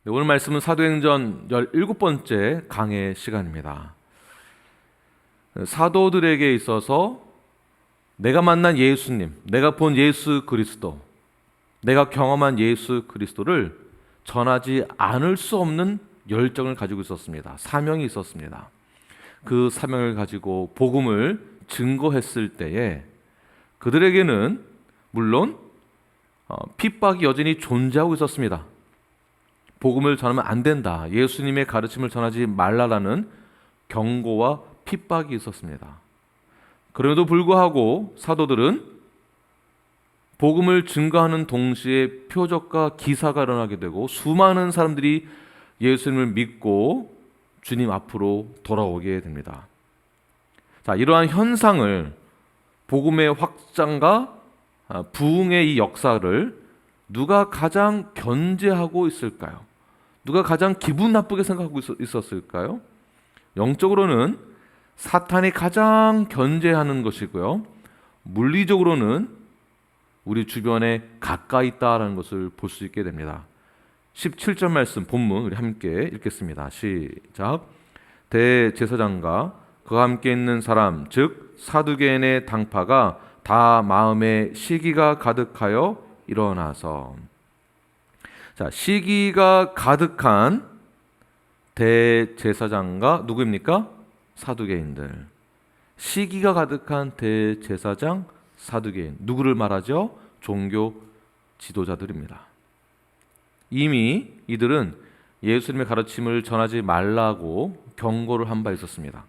네, 오늘 말씀은 사도행전 17번째 강해 시간입니다. 사도들에게 있어서 내가 만난 예수님, 내가 본 예수 그리스도, 내가 경험한 예수 그리스도를 전하지 않을 수 없는 열정을 가지고 있었습니다. 사명이 있었습니다. 그 사명을 가지고 복음을 증거했을 때에 그들에게는 물론 핍박이 여전히 존재하고 있었습니다. 복음을 전하면 안 된다, 예수님의 가르침을 전하지 말라라는 경고와 핍박이 있었습니다. 그럼에도 불구하고 사도들은 복음을 증거하는 동시에 표적과 기사가 일어나게 되고 수많은 사람들이 예수님을 믿고 주님 앞으로 돌아오게 됩니다. 자, 이러한 현상을, 복음의 확장과 부흥의 이 역사를 누가 가장 견제하고 있을까요? 누가 가장 기분 나쁘게 생각하고 있었을까요? 영적으로는 사탄이 가장 견제하는 것이고요, 물리적으로는 우리 주변에 가까이 있다라는 것을 볼 수 있게 됩니다. 17절 말씀 본문 우리 함께 읽겠습니다. 시작. 대제사장과 그와 함께 있는 사람 즉 사두개인의 당파가 다 마음에 시기가 가득하여 일어나서. 자, 시기가 가득한 대제사장과 누구입니까? 사두개인들. 시기가 가득한 대제사장, 사두개인, 누구를 말하죠? 종교 지도자들입니다. 이미 이들은 예수님의 가르침을 전하지 말라고 경고를 한 바 있었습니다.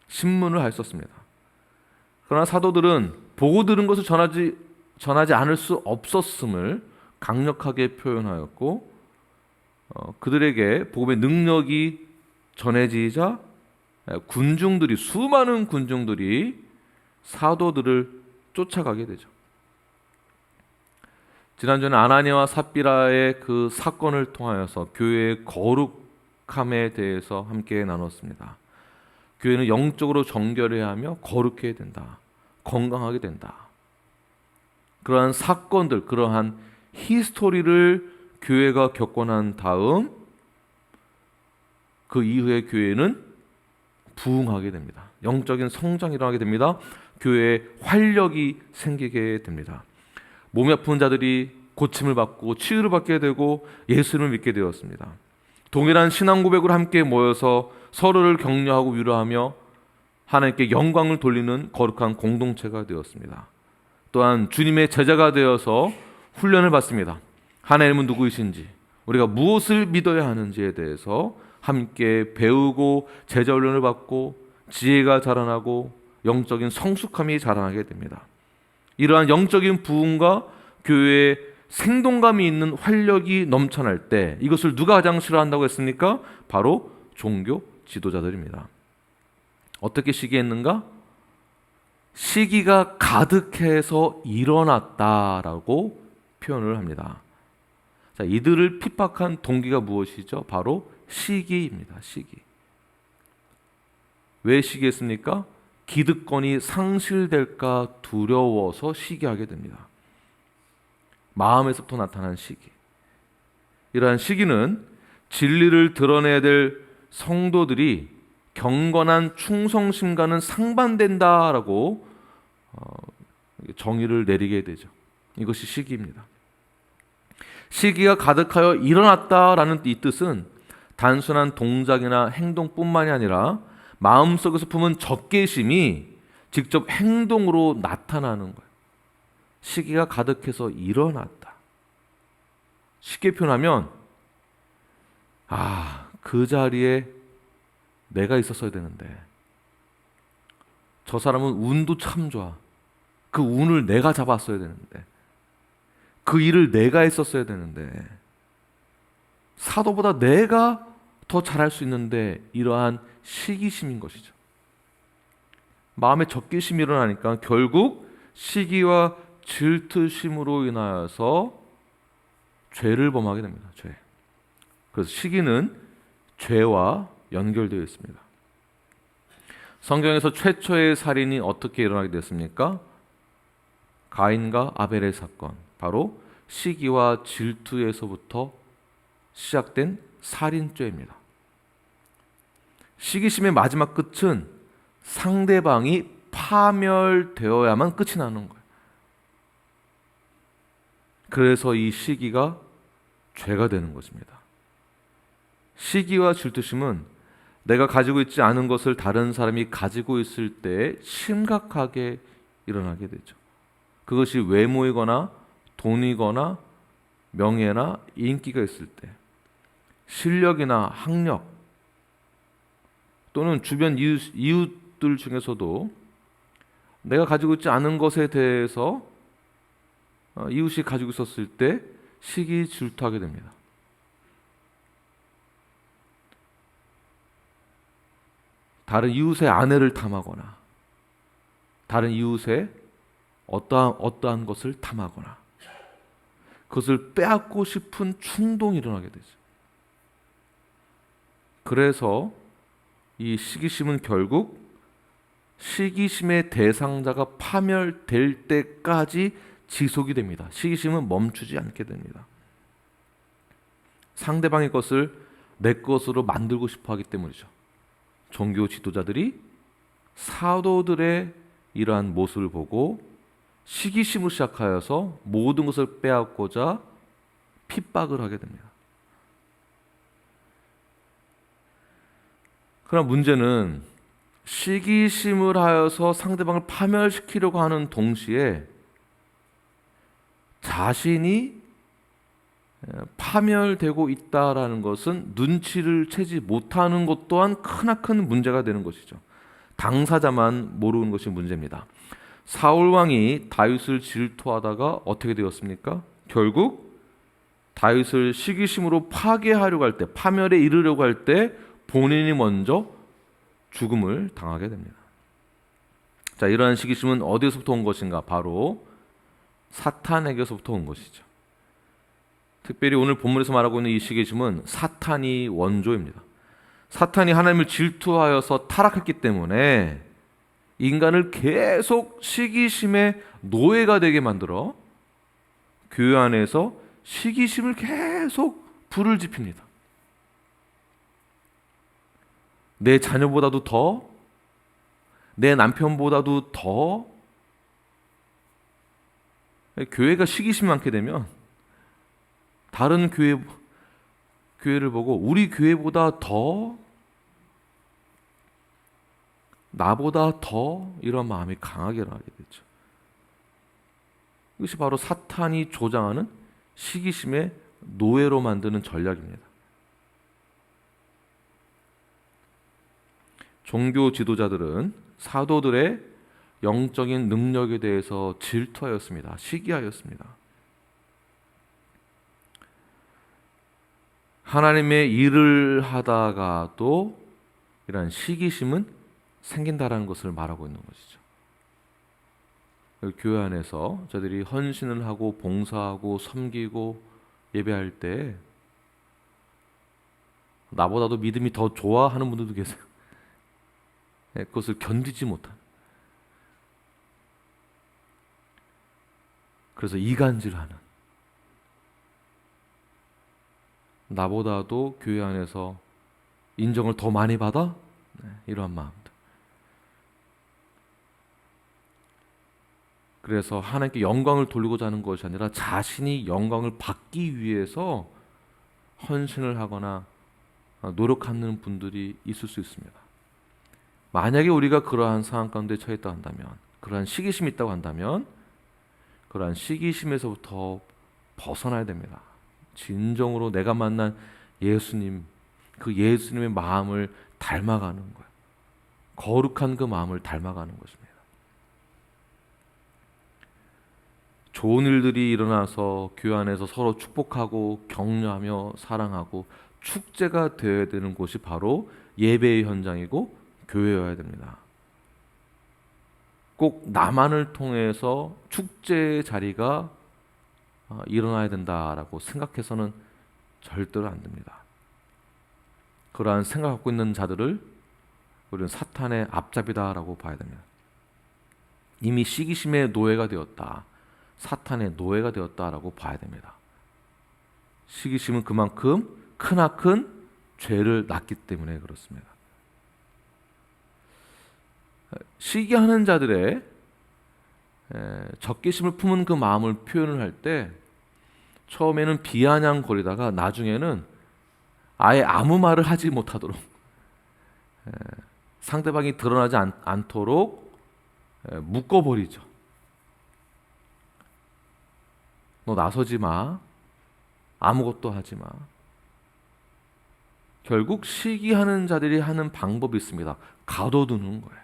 신문을 하였었습니다. 그러나 사도들은 보고 들은 것을 전하지 않을 수 없었음을 강력하게 표현하였고, 그들에게 복음의 능력이 전해지자 수많은 군중들이 사도들을 쫓아가게 되죠. 지난주에 아나니아와 삽비라의 그 사건을 통하여서 교회의 거룩함에 대해서 함께 나눴습니다. 교회는 영적으로 정결해야 하며 거룩해야 된다, 건강하게 된다. 그러한 사건들, 그러한 히스토리를 교회가 겪고 난 다음 그 이후에 교회는 부흥하게 됩니다. 영적인 성장이 일어나게 됩니다. 교회에 활력이 생기게 됩니다. 몸이 아픈 자들이 고침을 받고 치유를 받게 되고 예수를 믿게 되었습니다. 동일한 신앙 고백으로 함께 모여서 서로를 격려하고 위로하며 하나님께 영광을 돌리는 거룩한 공동체가 되었습니다. 또한 주님의 제자가 되어서 훈련을 받습니다. 하나님은 누구이신지, 우리가 무엇을 믿어야 하는지에 대해서 함께 배우고 제자 훈련을 받고 지혜가 자라나고 영적인 성숙함이 자라나게 됩니다. 이러한 영적인 부흥과 교회의 생동감이 있는 활력이 넘쳐날 때 이것을 누가 가장 싫어한다고 했습니까? 바로 종교 지도자들입니다. 어떻게 시기했는가? 시기가 가득해서 일어났다라고 표현을 합니다. 자, 이들을 핍박한 동기가 무엇이죠? 바로 시기입니다. 시기. 왜 시기했습니까? 기득권이 상실될까 두려워서 시기하게 됩니다. 마음에서부터 나타난 시기. 이러한 시기는 진리를 드러내야 될 성도들이 경건한 충성심과는 상반된다라고 정의를 내리게 되죠. 이것이 시기입니다. 시기가 가득하여 일어났다라는 이 뜻은 단순한 동작이나 행동뿐만이 아니라 마음속에서 품은 적개심이 직접 행동으로 나타나는 거예요. 시기가 가득해서 일어났다. 쉽게 표현하면 그 자리에 내가 있었어야 되는데, 저 사람은 운도 참 좋아, 그 운을 내가 잡았어야 되는데, 그 일을 내가 했었어야 되는데, 사도보다 내가 더 잘할 수 있는데, 이러한 시기심인 것이죠. 마음에 적개심이 일어나니까 결국 시기와 질투심으로 인하여서 죄를 범하게 됩니다. 죄. 그래서 시기는 죄와 연결되어 있습니다. 성경에서 최초의 살인이 어떻게 일어나게 됐습니까? 가인과 아벨의 사건, 바로 시기와 질투에서부터 시작된 살인죄입니다. 시기심의 마지막 끝은 상대방이 파멸되어야만 끝이 나는 거예요. 그래서 이 시기가 죄가 되는 것입니다. 시기와 질투심은 내가 가지고 있지 않은 것을 다른 사람이 가지고 있을 때 심각하게 일어나게 되죠. 그것이 외모이거나 돈이거나 명예나 인기가 있을 때, 실력이나 학력 또는 주변 이웃들 중에서도 내가 가지고 있지 않은 것에 대해서 이웃이 가지고 있었을 때 시기 질투하게 됩니다. 다른 이웃의 아내를 탐하거나 다른 이웃의 어떠한 것을 탐하거나 그것을 빼앗고 싶은 충동이 일어나게 되죠. 그래서 이 시기심은 결국 시기심의 대상자가 파멸될 때까지 지속이 됩니다. 시기심은 멈추지 않게 됩니다. 상대방의 것을 내 것으로 만들고 싶어 하기 때문이죠. 종교 지도자들이 사도들의 이러한 모습을 보고 시기심을 시작하여서 모든 것을 빼앗고자 핍박을 하게 됩니다. 그러나 문제는 시기심을 하여서 상대방을 파멸시키려고 하는 동시에 자신이 파멸되고 있다라는 것은 눈치를 채지 못하는 것 또한 크나큰 문제가 되는 것이죠. 당사자만 모르는 것이 문제입니다. 사울 왕이 다윗을 질투하다가 어떻게 되었습니까? 결국 다윗을 시기심으로 파괴하려고 할 때, 파멸에 이르려고 할 때 본인이 먼저 죽음을 당하게 됩니다. 자, 이러한 시기심은 어디서부터 온 것인가? 바로 사탄에게서부터 온 것이죠. 특별히 오늘 본문에서 말하고 있는 이 시기심은 사탄이 원조입니다. 사탄이 하나님을 질투하여서 타락했기 때문에 인간을 계속 시기심의 노예가 되게 만들어 교회 안에서 시기심을 계속 불을 지핍니다. 내 자녀보다도 더, 내 남편보다도 더. 교회가 시기심이 많게 되면 다른 교회를 보고 우리 교회보다 더, 나보다 더 이런 마음이 강하게 나게 되죠. 이것이 바로 사탄이 조장하는 시기심의 노예로 만드는 전략입니다. 종교 지도자들은 사도들의 영적인 능력에 대해서 질투하였습니다. 시기하였습니다. 하나님의 일을 하다가도 이러한 시기심은 생긴다라는 것을 말하고 있는 것이죠. 교회 안에서 저들이 헌신을 하고 봉사하고 섬기고 예배할 때 나보다도 믿음이 더 좋아하는 분들도 계세요. 그것을 견디지 못한. 그래서 이간질하는. 나보다도 교회 안에서 인정을 더 많이 받아? 이러한 마음들. 그래서 하나님께 영광을 돌리고자 하는 것이 아니라 자신이 영광을 받기 위해서 헌신을 하거나 노력하는 분들이 있을 수 있습니다. 만약에 우리가 그러한 상황 가운데 처했다 한다면, 그러한 시기심이 있다고 한다면 그러한 시기심에서부터 벗어나야 됩니다. 진정으로 내가 만난 예수님, 그 예수님의 마음을 닮아가는 거예요. 거룩한 그 마음을 닮아가는 것입니다. 좋은 일들이 일어나서 교회 안에서 서로 축복하고 격려하며 사랑하고 축제가 되어야 되는 곳이 바로 예배의 현장이고 교회여야 됩니다. 꼭 나만을 통해서 축제의 자리가 일어나야 된다라고 생각해서는 절대로 안 됩니다. 그러한 생각 갖고 있는 자들을 우리는 사탄의 앞잡이다라고 봐야 됩니다. 이미 시기심의 노예가 되었다. 사탄의 노예가 되었다라고 봐야 됩니다. 시기심은 그만큼 크나큰 죄를 낳기 때문에 그렇습니다. 시기하는 자들의 적개심을 품은 그 마음을 표현을 할 때 처음에는 비아냥거리다가 나중에는 아예 아무 말을 하지 못하도록 상대방이 드러나지 않도록 묶어버리죠. 너 나서지 마. 아무것도 하지 마. 결국 시기하는 자들이 하는 방법이 있습니다. 가둬두는 거예요.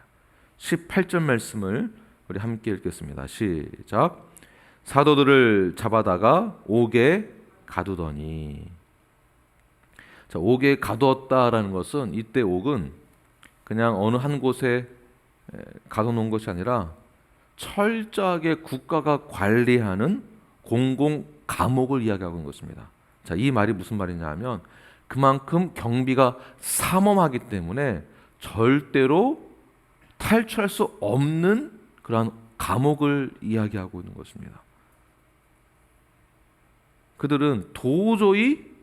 18절 말씀을 우리 함께 읽겠습니다. 시작. 사도들을 잡아다가 옥에 가두더니. 자, 옥에 가두었다라는 것은 이때 옥은 그냥 어느 한 곳에 가둬놓은 것이 아니라 철저하게 국가가 관리하는 공공 감옥을 이야기하고 있는 것입니다. 자, 이 말이 무슨 말이냐 하면 그만큼 경비가 삼엄하기 때문에 절대로 탈출할 수 없는 그러한 감옥을 이야기하고 있는 것입니다. 그들은 도저히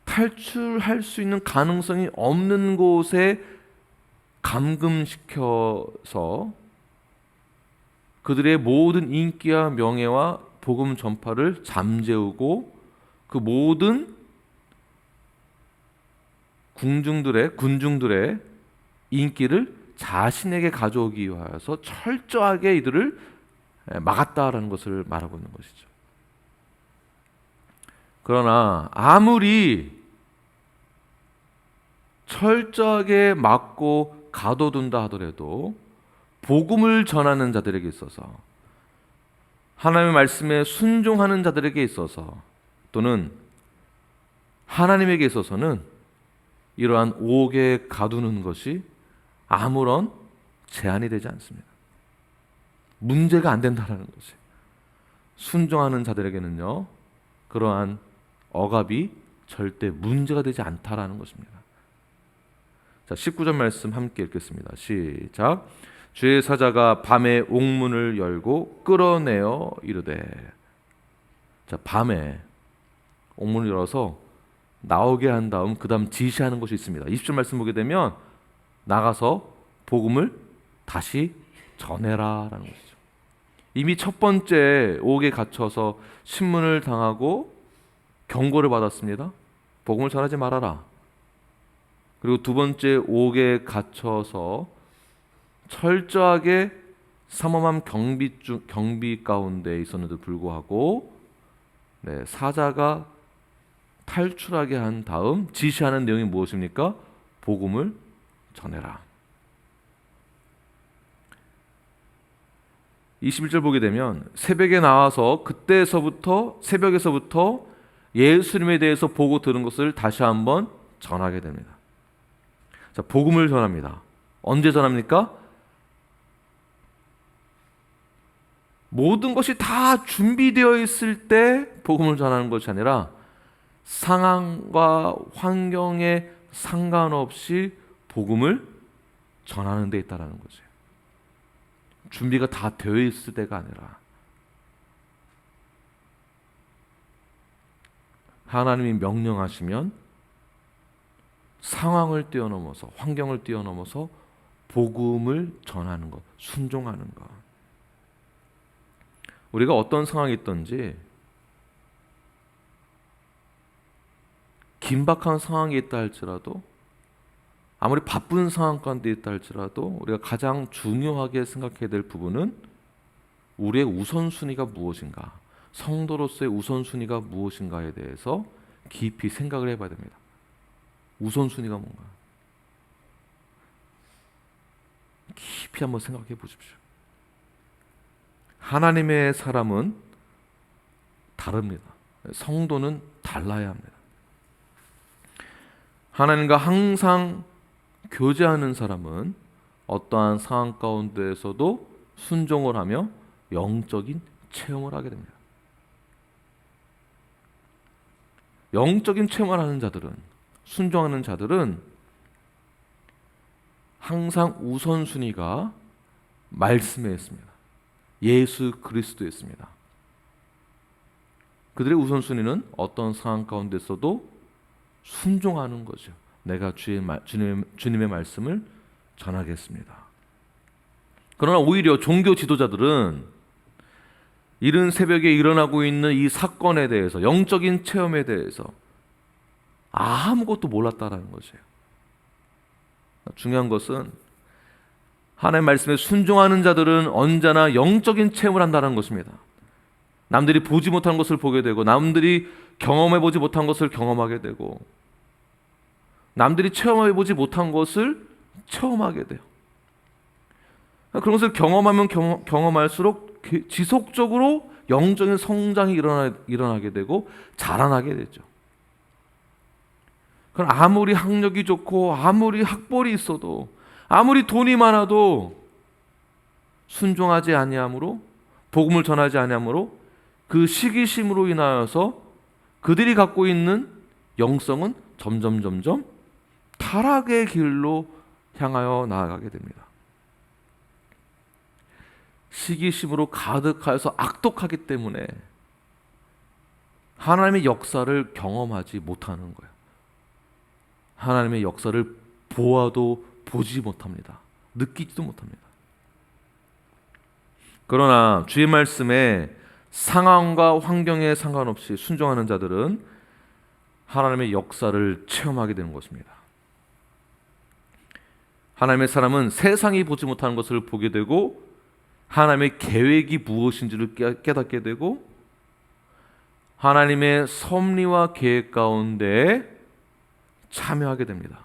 탈출할 수 있는 가능성이 없는 곳에 감금시켜서 그들의 모든 인기와 명예와 복음 전파를 잠재우고 그 모든 군중들의 인기를 자신에게 가져오기 위하여서 철저하게 이들을 막았다라는 것을 말하고 있는 것이죠. 그러나 아무리 철저하게 막고 가둬둔다 하더라도 복음을 전하는 자들에게 있어서 하나님의 말씀에 순종하는 자들에게 있어서 또는 하나님에게 있어서는 이러한 옥에 가두는 것이 아무런 제한이 되지 않습니다. 문제가 안 된다는 것이. 순종하는 자들에게는요, 그러한 억압이 절대 문제가 되지 않다라는 것입니다. 자, 19절 말씀 함께 읽겠습니다. 시작. 주의 사자가 밤에 옥문을 열고 끌어내어 이르되. 자, 밤에 옥문을 열어서 나오게 한 다음 그 다음 지시하는 것이 있습니다. 20절 말씀 보게 되면 나가서 복음을 다시 전해라 라는 것이죠. 이미 첫 번째 옥에 갇혀서 신문을 당하고 경고를 받았습니다. 복음을 전하지 말아라. 그리고 두 번째 옥에 갇혀서 철저하게 삼엄한 경비 가운데 있었는데도 불구하고 사자가 탈출하게 한 다음 지시하는 내용이 무엇입니까? 복음을 전해라. 21절 보게 되면 새벽에 나와서 새벽에서부터 예수님에 대해서 보고 들은 것을 다시 한번 전하게 됩니다. 자, 복음을 전합니다. 언제 전합니까? 모든 것이 다 준비되어 있을 때 복음을 전하는 것이 아니라 상황과 환경에 상관없이 복음을 전하는 데 있다는 거죠. 준비가 다 되어 있을 때가 아니라 하나님이 명령하시면 상황을 뛰어넘어서 환경을 뛰어넘어서 복음을 전하는 것, 순종하는 것. 우리가 어떤 상황이 있든지 긴박한 상황이 있다 할지라도 아무리 바쁜 상황 가운데 있다 할지라도 우리가 가장 중요하게 생각해야 될 부분은 우리의 우선순위가 무엇인가, 성도로서의 우선순위가 무엇인가에 대해서 깊이 생각을 해봐야 됩니다. 우선순위가 뭔가 깊이 한번 생각해 보십시오. 하나님의 사람은 다릅니다. 성도는 달라야 합니다. 하나님과 항상 교제하는 사람은 어떠한 상황 가운데에서도 순종을 하며 영적인 체험을 하게 됩니다. 영적인 체험을 하는 자들은, 순종하는 자들은 항상 우선순위가 말씀에 있습니다. 예수 그리스도에 있습니다. 그들의 우선순위는 어떤 상황 가운데 있어도 순종하는 거죠. 내가 주님의 말씀을 전하겠습니다. 그러나 오히려 종교 지도자들은 이른 새벽에 일어나고 있는 이 사건에 대해서, 영적인 체험에 대해서 아무것도 몰랐다라는 것이에요. 중요한 것은 하나님의 말씀에 순종하는 자들은 언제나 영적인 체험을 한다는 것입니다. 남들이 보지 못한 것을 보게 되고, 남들이 경험해 보지 못한 것을 경험하게 되고, 남들이 체험해 보지 못한 것을 체험하게 돼요. 그런 것을 경험하면 경험할수록 지속적으로 영적인 성장이 일어나게 되고 자라나게 되죠. 그럼 아무리 학력이 좋고 아무리 학벌이 있어도 아무리 돈이 많아도 순종하지 아니함으로, 복음을 전하지 아니함으로 그 시기심으로 인하여서 그들이 갖고 있는 영성은 점점 타락의 길로 향하여 나아가게 됩니다. 시기심으로 가득하여서 악독하기 때문에 하나님의 역사를 경험하지 못하는 거예요. 하나님의 역사를 보아도 보지 못합니다. 느끼지도 못합니다. 그러나 주의 말씀에 상황과 환경에 상관없이 순종하는 자들은 하나님의 역사를 체험하게 되는 것입니다. 하나님의 사람은 세상이 보지 못하는 것을 보게 되고, 하나님의 계획이 무엇인지를 깨닫게 되고, 하나님의 섭리와 계획 가운데 참여하게 됩니다.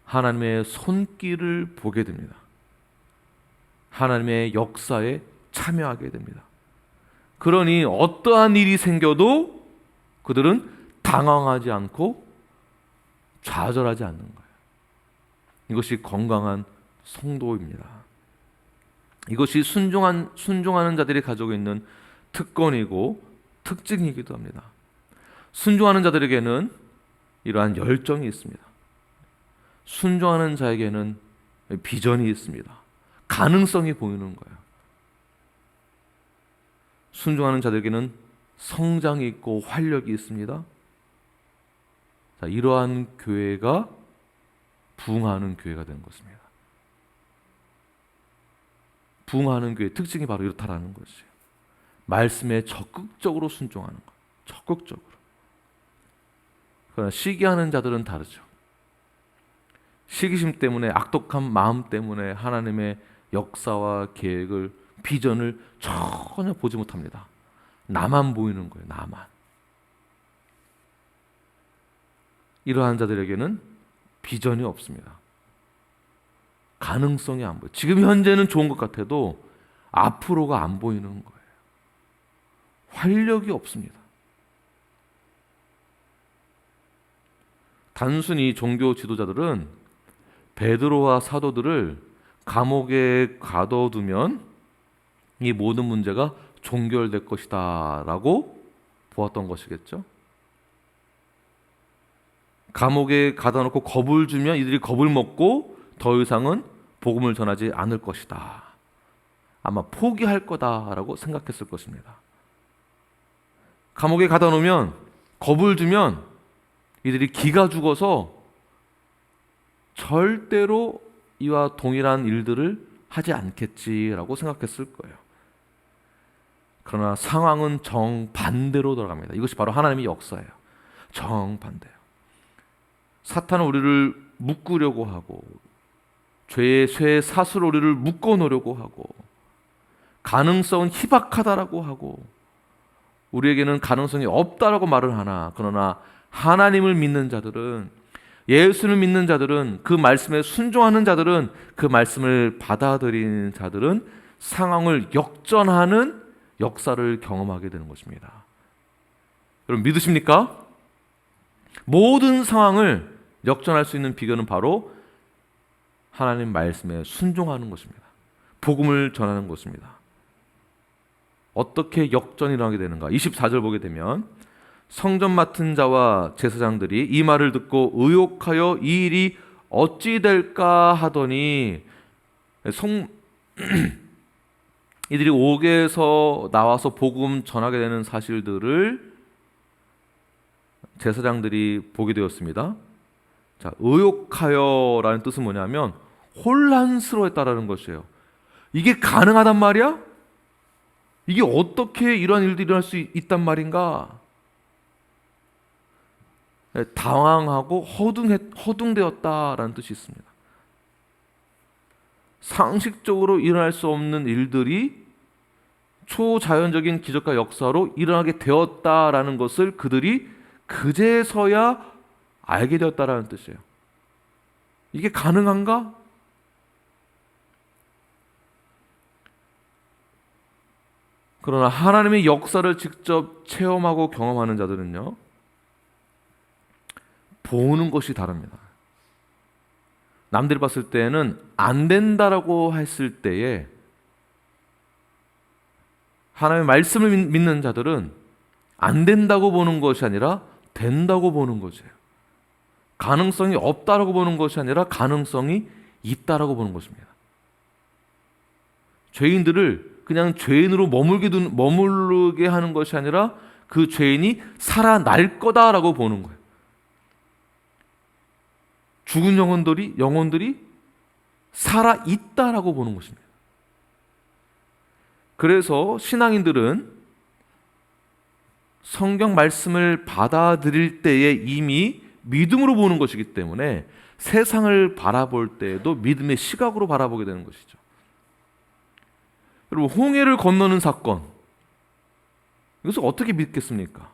하나님의 손길을 보게 됩니다. 하나님의 역사에 참여하게 됩니다. 그러니 어떠한 일이 생겨도 그들은 당황하지 않고 좌절하지 않는 거예요. 이것이 건강한 성도입니다. 이것이 순종하는 자들이 가지고 있는 특권이고 특징이기도 합니다. 순종하는 자들에게는 이러한 열정이 있습니다. 순종하는 자에게는 비전이 있습니다. 가능성이 보이는 거예요. 순종하는 자들에게는 성장이 있고 활력이 있습니다. 자, 이러한 교회가 부흥하는 교회가 되는 것입니다. 부흥하는 교회의 특징이 바로 이렇다라는 것이에요. 말씀에 적극적으로 순종하는 것. 적극적으로. 그러나 시기하는 자들은 다르죠. 시기심 때문에, 악독한 마음 때문에 하나님의 역사와 계획을, 비전을 전혀 보지 못합니다. 나만 보이는 거예요. 나만. 이러한 자들에게는 비전이 없습니다. 가능성이 안 보여요. 지금 현재는 좋은 것 같아도 앞으로가 안 보이는 거예요. 활력이 없습니다. 단순히 종교 지도자들은 베드로와 사도들을 감옥에 가둬두면 이 모든 문제가 종결될 것이다 라고 보았던 것이겠죠. 감옥에 가둬놓고 겁을 주면 이들이 겁을 먹고 더 이상은 복음을 전하지 않을 것이다. 아마 포기할 거다라고 생각했을 것입니다. 감옥에 가다 놓으면, 겁을 주면 이들이 기가 죽어서 절대로 이와 동일한 일들을 하지 않겠지라고 생각했을 거예요. 그러나 상황은 정반대로 돌아갑니다. 이것이 바로 하나님의 역사예요. 정반대예요. 사탄은 우리를 묶으려고 하고, 죄의 쇠 사슬로 우리를 묶어 놓으려고 하고, 가능성은 희박하다라고 하고, 우리에게는 가능성이 없다라고 말을 하나, 그러나 하나님을 믿는 자들은, 예수를 믿는 자들은, 그 말씀에 순종하는 자들은, 그 말씀을 받아들이는 자들은 상황을 역전하는 역사를 경험하게 되는 것입니다. 여러분 믿으십니까? 모든 상황을 역전할 수 있는 비결은 바로 하나님 말씀에 순종하는 것입니다. 복음을 전하는 것입니다. 어떻게 역전이 일어나게 되는가? 24절 보게 되면, 성전 맡은 자와 제사장들이 이 말을 듣고 의혹하여 이 일이 어찌 될까 하더니 이들이 옥에서 나와서 복음 전하게 되는 사실들을 제사장들이 보게 되었습니다. 자, 의욕하여라는 뜻은 뭐냐면 혼란스러워했다라는 것이에요. 이게 가능하단 말이야? 이게 어떻게 이러한 일들이 일어날 수 있단 말인가? 당황하고 허둥대었다라는 뜻이 있습니다. 상식적으로 일어날 수 없는 일들이 초자연적인 기적과 역사로 일어나게 되었다라는 것을 그들이 그제서야 알게 되었다라는 뜻이에요. 이게 가능한가? 그러나 하나님의 역사를 직접 체험하고 경험하는 자들은요, 보는 것이 다릅니다. 남들이 봤을 때는 안 된다라고 했을 때에 하나님의 말씀을 믿는 자들은 안 된다고 보는 것이 아니라 된다고 보는 것이에요. 가능성이 없다라고 보는 것이 아니라 가능성이 있다라고 보는 것입니다. 죄인들을 그냥 죄인으로 머무르게 하는 것이 아니라 그 죄인이 살아날 거다라고 보는 거예요. 죽은 영혼들이 살아있다라고 보는 것입니다. 그래서 신앙인들은 성경 말씀을 받아들일 때에 이미 믿음으로 보는 것이기 때문에 세상을 바라볼 때에도 믿음의 시각으로 바라보게 되는 것이죠. 여러분, 홍해를 건너는 사건, 이것을 어떻게 믿겠습니까?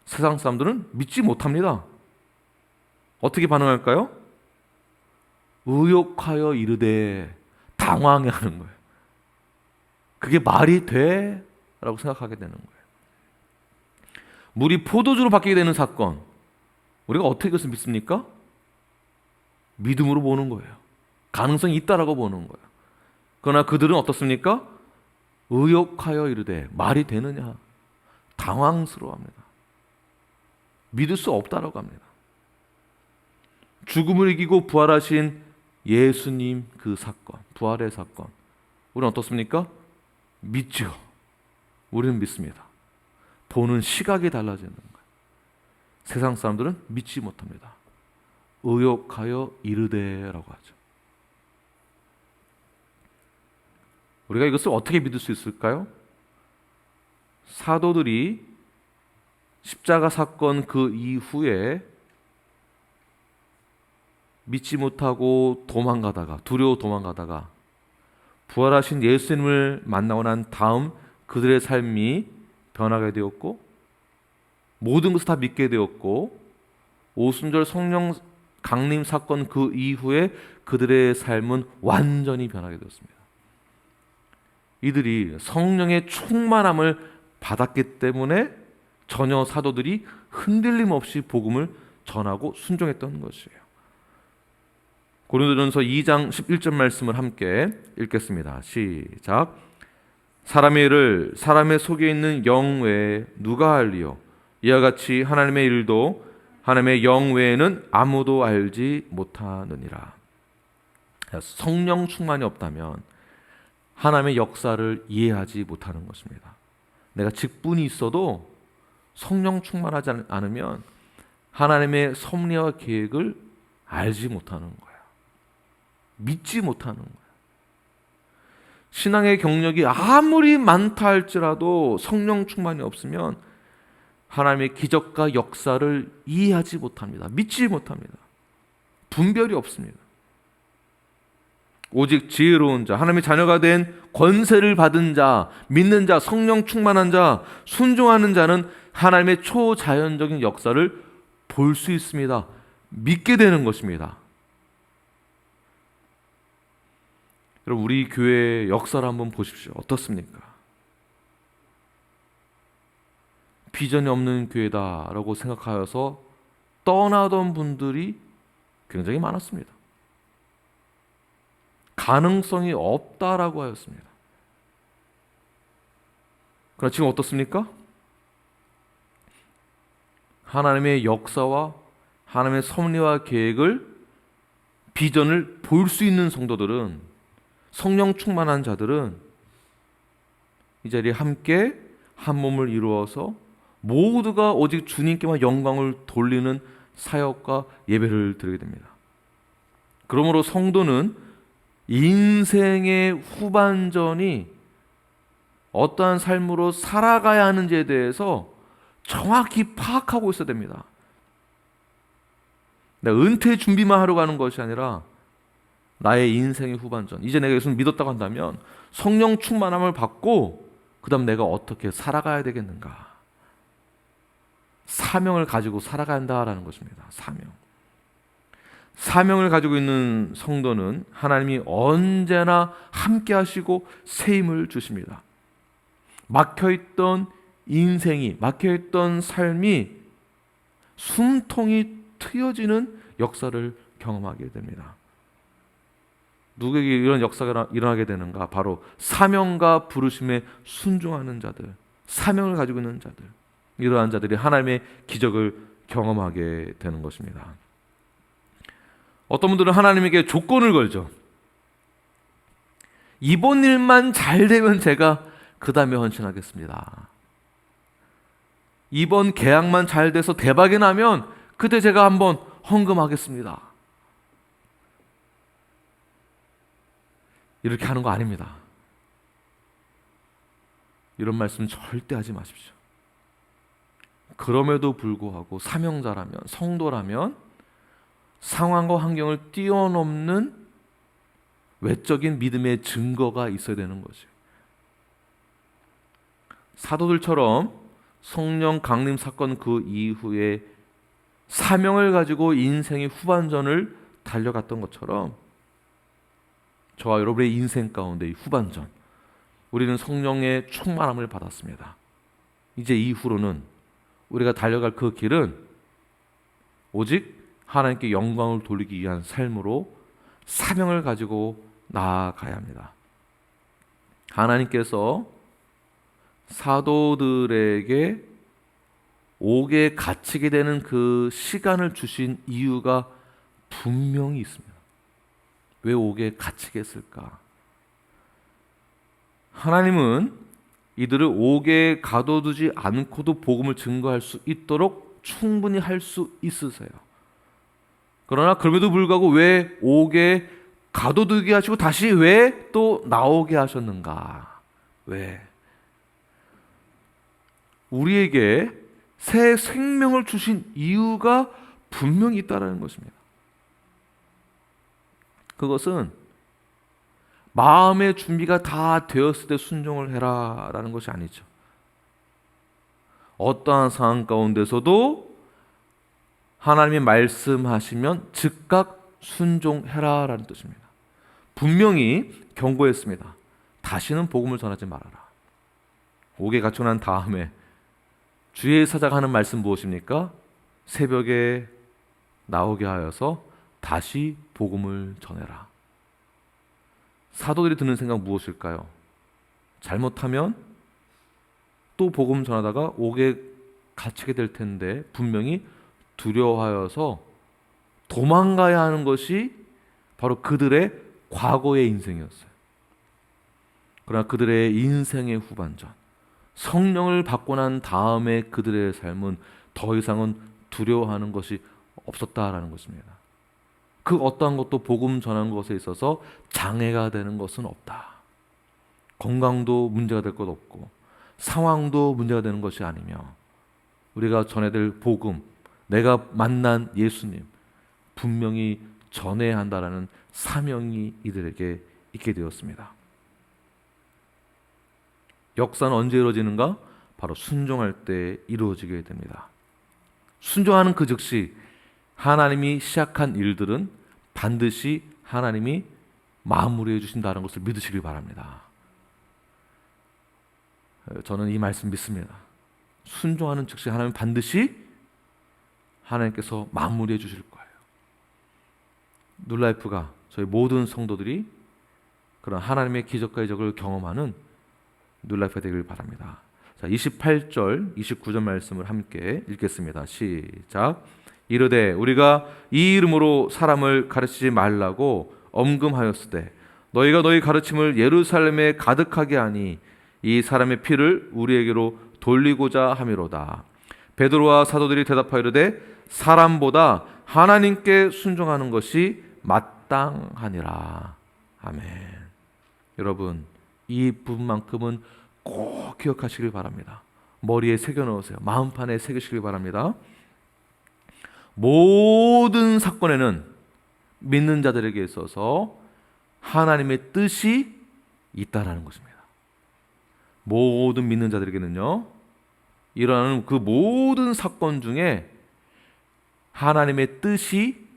세상 사람들은 믿지 못합니다. 어떻게 반응할까요? 의욕하여 이르되 당황해하는 거예요. 그게 말이 돼? 라고 생각하게 되는 거예요. 물이 포도주로 바뀌게 되는 사건, 우리가 어떻게 그것을 믿습니까? 믿음으로 보는 거예요. 가능성이 있다라고 보는 거예요. 그러나 그들은 어떻습니까? 의욕하여 이르되 말이 되느냐? 당황스러워합니다. 믿을 수 없다라고 합니다. 죽음을 이기고 부활하신 예수님 그 사건, 부활의 사건, 우리는 어떻습니까? 믿죠. 우리는 믿습니다. 보는 시각이 달라지는 거예요. 세상 사람들은 믿지 못합니다. 의욕하여 이르되라고 하죠. 우리가 이것을 어떻게 믿을 수 있을까요? 사도들이 십자가 사건 그 이후에 믿지 못하고 두려워 도망가다가 부활하신 예수님을 만나고 난 다음 그들의 삶이 변하게 되었고 모든 것을 다 믿게 되었고 오순절 성령 강림 사건 그 이후에 그들의 삶은 완전히 변하게 되었습니다. 이들이 성령의 충만함을 받았기 때문에 전혀 사도들이 흔들림 없이 복음을 전하고 순종했던 것이에요. 고린도전서 2장 11절 말씀을 함께 읽겠습니다. 시작. 사람의 일을 사람의 속에 있는 영 외에 누가 알리요? 이와 같이 하나님의 일도 하나님의 영 외에는 아무도 알지 못하느니라. 성령 충만이 없다면 하나님의 역사를 이해하지 못하는 것입니다. 내가 직분이 있어도 성령 충만하지 않으면 하나님의 섭리와 계획을 알지 못하는 거예요. 믿지 못하는 거예요. 신앙의 경력이 아무리 많다 할지라도 성령 충만이 없으면 하나님의 기적과 역사를 이해하지 못합니다. 믿지 못합니다. 분별이 없습니다. 오직 지혜로운 자, 하나님의 자녀가 된 권세를 받은 자, 믿는 자, 성령 충만한 자, 순종하는 자는 하나님의 초자연적인 역사를 볼 수 있습니다. 믿게 되는 것입니다. 여러분, 우리 교회의 역사를 한번 보십시오. 어떻습니까? 비전이 없는 교회다라고 생각하여서 떠나던 분들이 굉장히 많았습니다. 가능성이 없다라고 하였습니다. 그러나 지금 어떻습니까? 하나님의 역사와 하나님의 섭리와 계획을, 비전을 볼 수 있는 성도들은 성령 충만한 자들은 이 자리에 함께 한 몸을 이루어서 모두가 오직 주님께만 영광을 돌리는 사역과 예배를 드리게 됩니다. 그러므로 성도는 인생의 후반전이 어떠한 삶으로 살아가야 하는지에 대해서 정확히 파악하고 있어야 됩니다. 내가 은퇴 준비만 하러 가는 것이 아니라 나의 인생의 후반전, 이제 내가 예수를 믿었다고 한다면 성령 충만함을 받고 그 다음 내가 어떻게 살아가야 되겠는가, 사명을 가지고 살아가야 한다라는 것입니다. 사명을 가지고 있는 성도는 하나님이 언제나 함께 하시고 새 힘을 주십니다. 막혀있던 인생이, 막혀있던 삶이 숨통이 트여지는 역사를 경험하게 됩니다. 누구에게 이런 역사가 일어나게 되는가? 바로 사명과 부르심에 순종하는 자들, 사명을 가지고 있는 자들, 이러한 자들이 하나님의 기적을 경험하게 되는 것입니다. 어떤 분들은 하나님에게 조건을 걸죠. 이번 일만 잘 되면 제가 그 다음에 헌신하겠습니다. 이번 계약만 잘 돼서 대박이 나면 그때 제가 한번 헌금하겠습니다. 이렇게 하는 거 아닙니다. 이런 말씀 절대 하지 마십시오. 그럼에도 불구하고 사명자라면, 성도라면 상황과 환경을 뛰어넘는 외적인 믿음의 증거가 있어야 되는 거죠. 사도들처럼 성령 강림 사건 그 이후에 사명을 가지고 인생의 후반전을 달려갔던 것처럼 저와 여러분의 인생 가운데 이 후반전, 우리는 성령의 충만함을 받았습니다. 이제 이후로는 우리가 달려갈 그 길은 오직 하나님께 영광을 돌리기 위한 삶으로 사명을 가지고 나아가야 합니다. 하나님께서 사도들에게 옥에 갇히게 되는 그 시간을 주신 이유가 분명히 있습니다. 왜 옥에 갇히게 했을까? 하나님은 이들을 옥에 가둬두지 않고도 복음을 증거할 수 있도록 충분히 할 수 있으세요. 그러나 그럼에도 불구하고 왜 옥에 가둬두게 하시고 다시 왜 또 나오게 하셨는가? 왜? 우리에게 새 생명을 주신 이유가 분명히 있다는 것입니다. 그것은 마음의 준비가 다 되었을 때 순종을 해라 라는 것이 아니죠. 어떠한 상황 가운데서도 하나님이 말씀하시면 즉각 순종해라 라는 뜻입니다. 분명히 경고했습니다. 다시는 복음을 전하지 말아라. 옥에 갇혀 난 다음에 주의 사자가 하는 말씀 무엇입니까? 새벽에 나오게 하여서 다시 복음을 전해라. 사도들이 드는 생각 무엇일까요? 잘못하면 또 복음 전하다가 옥에 갇히게 될 텐데 분명히 두려워하여서 도망가야 하는 것이 바로 그들의 과거의 인생이었어요. 그러나 그들의 인생의 후반전, 성령을 받고 난 다음에 그들의 삶은 더 이상은 두려워하는 것이 없었다라는 것입니다. 그 어떠한 것도 복음 전하는 것에 있어서 장애가 되는 것은 없다. 건강도 문제가 될 것 없고 상황도 문제가 되는 것이 아니며 우리가 전해야 될 복음, 내가 만난 예수님 분명히 전해야 한다라는 사명이 이들에게 있게 되었습니다. 역사는 언제 이루어지는가? 바로 순종할 때 이루어지게 됩니다. 순종하는 그 즉시 하나님이 시작한 일들은 반드시 하나님이 마무리해 주신다는 것을 믿으시길 바랍니다. 저는 이 말씀 믿습니다. 순종하는 즉시 하나님 반드시 하나님께서 마무리해 주실 거예요. 뉴라이프가 저희 모든 성도들이 그런 하나님의 기적과 이적을 경험하는 뉴라이프가 되길 바랍니다. 자, 28절, 29절 말씀을 함께 읽겠습니다. 시작. 이르되 우리가 이 이름으로 사람을 가르치지 말라고 엄금하였으되 너희가 너희 가르침을 예루살렘에 가득하게 하니 이 사람의 피를 우리에게로 돌리고자 함이로다. 베드로와 사도들이 대답하이르되 사람보다 하나님께 순종하는 것이 마땅하니라. 아멘. 여러분, 이 부분만큼은 꼭 기억하시길 바랍니다. 머리에 새겨 넣으세요. 마음판에 새기시길 바랍니다. 모든 사건에는 믿는 자들에게 있어서 하나님의 뜻이 있다라는 것입니다. 모든 믿는 자들에게는요, 일어나는 그 모든 사건 중에 하나님의 뜻이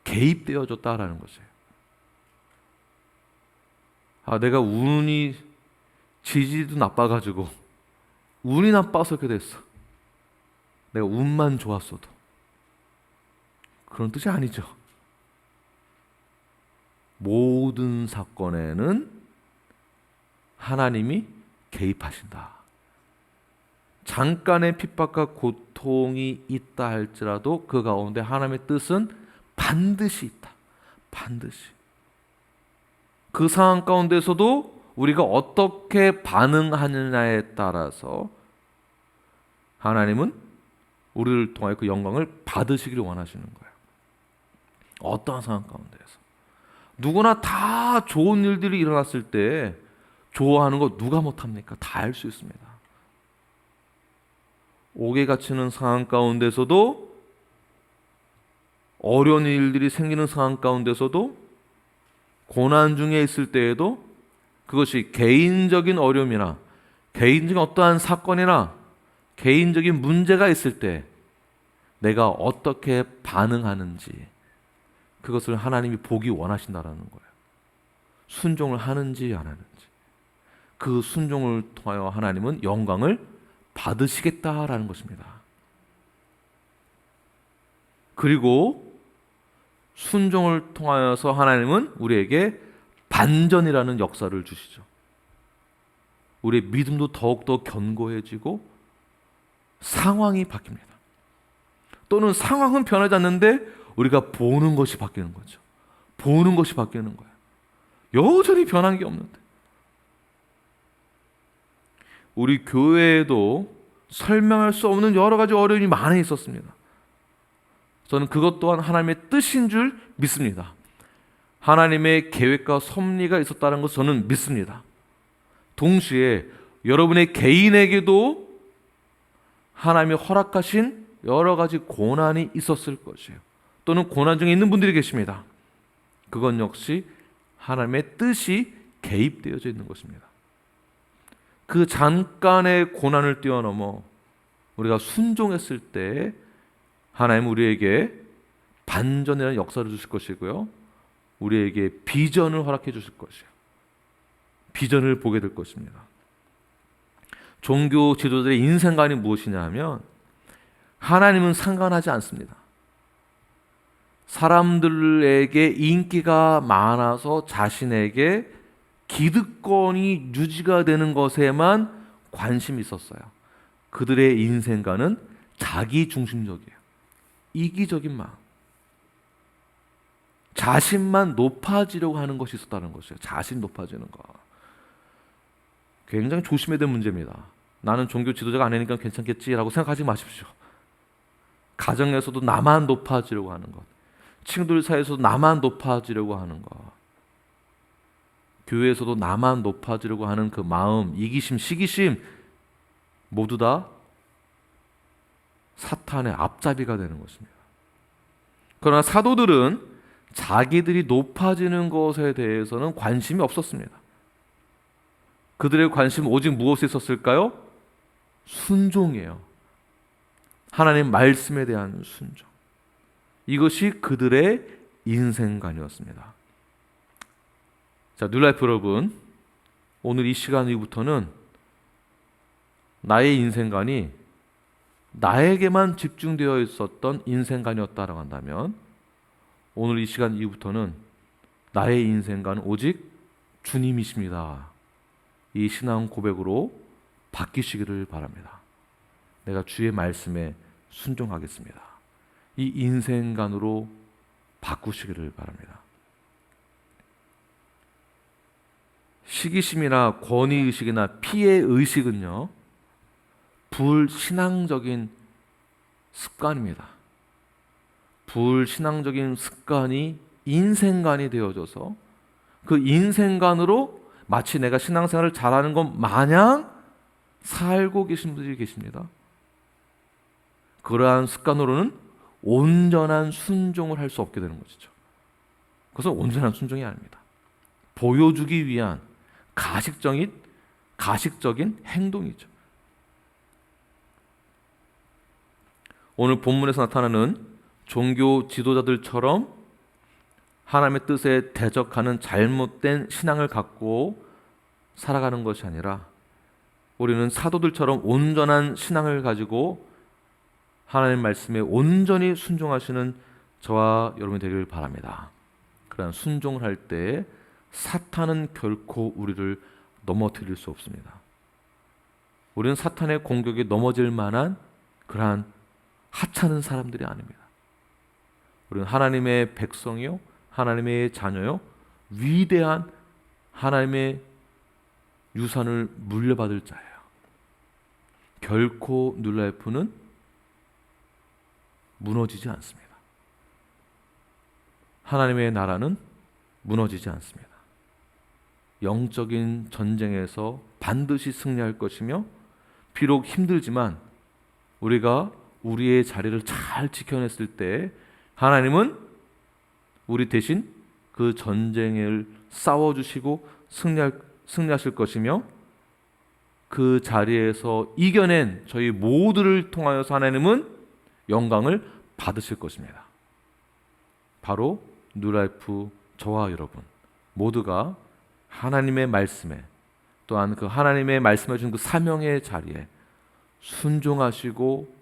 개입되어졌다라는 것이에요. 내가 운이 지지도 나빠가지고 운이 나빠서 이렇게 됐어. 내가 운만 좋았어도. 그런 뜻이 아니죠. 모든 사건에는 하나님이 개입하신다. 잠깐의 핍박과 고통이 있다 할지라도 그 가운데 하나님의 뜻은 반드시 있다. 반드시. 그 상황 가운데서도 우리가 어떻게 반응하느냐에 따라서 하나님은 우리를 통하여 그 영광을 받으시기를 원하시는 거예요. 어떠한 상황 가운데에서. 누구나 다 좋은 일들이 일어났을 때 좋아하는 거 누가 못합니까? 다 알 수 있습니다. 옥에 갇히는 상황 가운데서도, 어려운 일들이 생기는 상황 가운데서도, 고난 중에 있을 때에도, 그것이 개인적인 어려움이나 개인적인 어떠한 사건이나 개인적인 문제가 있을 때 내가 어떻게 반응하는지, 그것을 하나님이 보기 원하신다라는 거예요. 순종을 하는지 안 하는지. 그 순종을 통하여 하나님은 영광을 받으시겠다라는 것입니다. 그리고 순종을 통하여서 하나님은 우리에게 반전이라는 역사를 주시죠. 우리의 믿음도 더욱더 견고해지고 상황이 바뀝니다. 또는 상황은 변하지 않는데 우리가 보는 것이 바뀌는 거죠. 보는 것이 바뀌는 거예요. 여전히 변한 게 없는데. 우리 교회에도 설명할 수 없는 여러 가지 어려움이 많이 있었습니다. 저는 그것 또한 하나님의 뜻인 줄 믿습니다. 하나님의 계획과 섭리가 있었다는 것을 저는 믿습니다. 동시에 여러분의 개인에게도 하나님이 허락하신 여러 가지 고난이 있었을 것이에요. 또는 고난 중에 있는 분들이 계십니다. 그건 역시 하나님의 뜻이 개입되어져 있는 것입니다. 그 잠깐의 고난을 뛰어넘어 우리가 순종했을 때 하나님 우리에게 반전이라는 역사를 주실 것이고요, 우리에게 비전을 허락해 주실 것이에요. 비전을 보게 될 것입니다. 종교 지도자들의 인생관이 무엇이냐 하면 하나님은 상관하지 않습니다. 사람들에게 인기가 많아서 자신에게 기득권이 유지가 되는 것에만 관심이 있었어요. 그들의 인생관은 자기중심적이에요. 이기적인 마음. 자신만 높아지려고 하는 것이 있었다는 것이에요. 자신 높아지는 거. 굉장히 조심해야 될 문제입니다. 나는 종교 지도자가 아니니까 괜찮겠지라고 생각하지 마십시오. 가정에서도 나만 높아지려고 하는 것, 친구들 사이에서도 나만 높아지려고 하는 것, 교회에서도 나만 높아지려고 하는 그 마음, 이기심, 시기심 모두 다 사탄의 앞잡이가 되는 것입니다. 그러나 사도들은 자기들이 높아지는 것에 대해서는 관심이 없었습니다. 그들의 관심은 오직 무엇에 있었을까요? 순종이에요. 하나님 말씀에 대한 순종. 이것이 그들의 인생관이었습니다. 자, 뉴라이프 여러분, 오늘 이 시간 이후부터는 나의 인생관이 나에게만 집중되어 있었던 인생관이었다라고 한다면, 오늘 이 시간 이후부터는 나의 인생관은 오직 주님이십니다. 이 신앙 고백으로 바뀌시기를 바랍니다. 내가 주의 말씀에 순종하겠습니다. 이 인생관으로 바꾸시기를 바랍니다. 시기심이나 권위의식이나 피해의식은요, 불신앙적인 습관입니다. 불신앙적인 습관이 인생관이 되어져서 그 인생관으로 마치 내가 신앙생활을 잘하는 것 마냥 살고 계신 분들이 계십니다. 그러한 습관으로는 온전한 순종을 할 수 없게 되는 것이죠. 그것은 온전한 순종이 아닙니다. 보여주기 위한 가식적인 행동이죠. 오늘 본문에서 나타나는 종교 지도자들처럼 하나님의 뜻에 대적하는 잘못된 신앙을 갖고 살아가는 것이 아니라 우리는 사도들처럼 온전한 신앙을 가지고 하나님 말씀에 온전히 순종하시는 저와 여러분이 되기를 바랍니다. 그러한 순종을 할 때 사탄은 결코 우리를 넘어뜨릴 수 없습니다. 우리는 사탄의 공격에 넘어질 만한 그러한 하찮은 사람들이 아닙니다. 우리는 하나님의 백성이요, 하나님의 자녀요, 위대한 하나님의 유산을 물려받을 자예요. 결코 뉴라이프는 무너지지 않습니다. 하나님의 나라는 무너지지 않습니다. 영적인 전쟁에서 반드시 승리할 것이며, 비록 힘들지만 우리가 우리의 자리를 잘 지켜냈을 때 하나님은 우리 대신 그 전쟁을 싸워주시고 승리하실 것이며, 그 자리에서 이겨낸 저희 모두를 통하여서 하나님은 영광을 받으실 것입니다. 바로 뉴라이프 저와 여러분 모두가 하나님의 말씀에, 또한 그 하나님의 말씀해 주신 그 사명의 자리에 순종하시고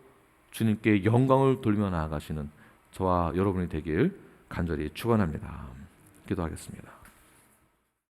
주님께 영광을 돌며 나아가시는 저와 여러분이 되길 간절히 축원합니다. 기도하겠습니다.